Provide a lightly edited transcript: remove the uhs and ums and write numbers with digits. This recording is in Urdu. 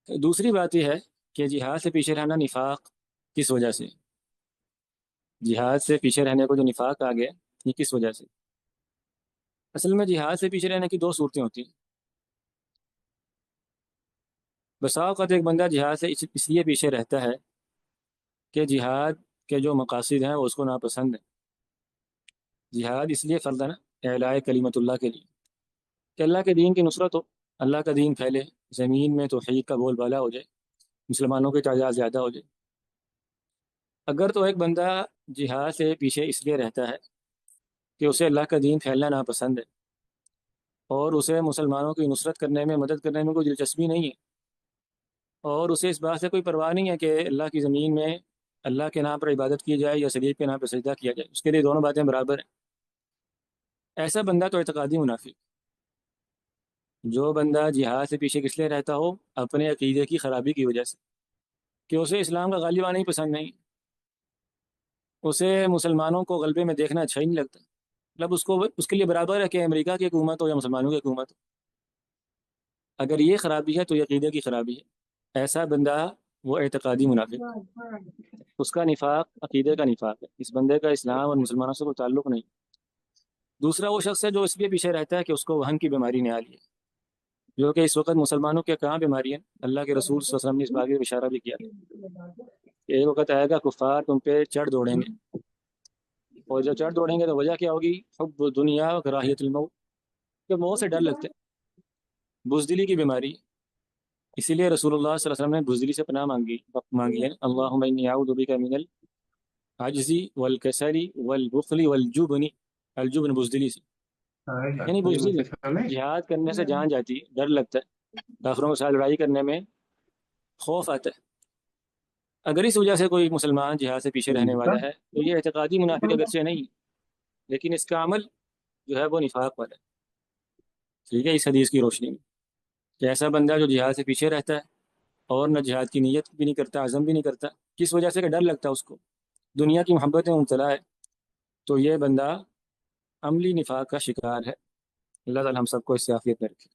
دوسری بات یہ ہے کہ جہاد سے پیچھے رہنا نفاق کس وجہ سے؟ جہاد سے پیچھے رہنے کو جو نفاق آ گیا، یہ کس وجہ سے؟ اصل میں جہاد سے پیچھے رہنے کی دو صورتیں ہوتی ہیں۔ بسا اوقات ایک بندہ جہاد سے اس لیے پیچھے رہتا ہے کہ جہاد کے جو مقاصد ہیں وہ اس کو ناپسند ہیں۔ جہاد اس لیے فرض ہے نا، اعلاء کلمت اللہ کے لیے، کہ اللہ کے دین کی نصرت ہو، اللہ کا دین پھیلے، زمین میں توحید کا بول بالا ہو جائے، مسلمانوں کی تعداد زیادہ ہو جائے۔ اگر تو ایک بندہ جہاد سے پیچھے اس لیے رہتا ہے کہ اسے اللہ کا دین پھیلنا ناپسند ہے اور اسے مسلمانوں کی نصرت کرنے میں، مدد کرنے میں کوئی دلچسپی نہیں ہے، اور اسے اس بات سے کوئی پرواہ نہیں ہے کہ اللہ کی زمین میں اللہ کے نام پر عبادت کی جائے یا صلیب کے نام پر سجدہ کیا جائے، اس کے لیے دونوں باتیں برابر ہیں، ایسا بندہ تو اعتقادی منافق۔ جو بندہ جہاد سے پیچھے کس لیے رہتا ہو؟ اپنے عقیدے کی خرابی کی وجہ سے، کہ اسے اسلام کا غالب آنا ہی پسند نہیں، اسے مسلمانوں کو غلبے میں دیکھنا اچھا ہی نہیں لگتا، مطلب اس کے لیے برابر ہے کہ امریکہ کی حکومت ہو یا مسلمانوں کی حکومت ہو۔ اگر یہ خرابی ہے تو یہ عقیدے کی خرابی ہے، ایسا بندہ وہ اعتقادی منافق ہے، اس کا نفاق عقیدے کا نفاق ہے، اس بندے کا اسلام اور مسلمانوں سے کوئی تعلق نہیں۔ دوسرا وہ شخص ہے جو اس لیے پیچھے رہتا ہے کہ اس کو وہن کی بیماری نے آ لی ہے، جو کہ اس وقت مسلمانوں کے کہاں بیماری ہے، اللہ کے رسول صلی اللہ علیہ وسلم نے اس بات پر اشارہ بھی کیا کہ ایک وقت آئے گا کفار تم پہ چڑھ دوڑیں گے، اور جب چڑھ دوڑیں گے تو وجہ کیا ہوگی؟ حب دنیا و کراہیت الموت، کہ موت سے ڈر لگتا ہے، بزدلی کی بیماری۔ اسی لیے رسول اللہ صلی اللہ علیہ وسلم نے بزدلی سے پناہ مانگی ہے، اللہم انی اعوذ بک من العجز والکسل والبخل والجبن، الجبن بزدلی سے، یعنی بزدل ہے، جہاد کرنے سے جان جاتی ہے، ڈر لگتا ہے، کافروں کے ساتھ لڑائی کرنے میں خوف آتا ہے۔ اگر اس وجہ سے کوئی مسلمان جہاد سے پیچھے رہنے والا ہے تو یہ اعتقادی منافق اگرچہ نہیں، لیکن اس کا عمل جو ہے وہ نفاق والا ہے، ٹھیک ہے، اس حدیث کی روشنی میں، کہ ایسا بندہ جو جہاد سے پیچھے رہتا ہے اور نہ جہاد کی نیت بھی نہیں کرتا، عزم بھی نہیں کرتا، کس وجہ سے؟ کہ ڈر لگتا ہے اس کو، دنیا کی محبت میں مبتلا ہے، تو یہ بندہ عملی نفاق کا شکار ہے۔ اللہ تعالی ہم سب کو اس سے عافیت میں رکھے۔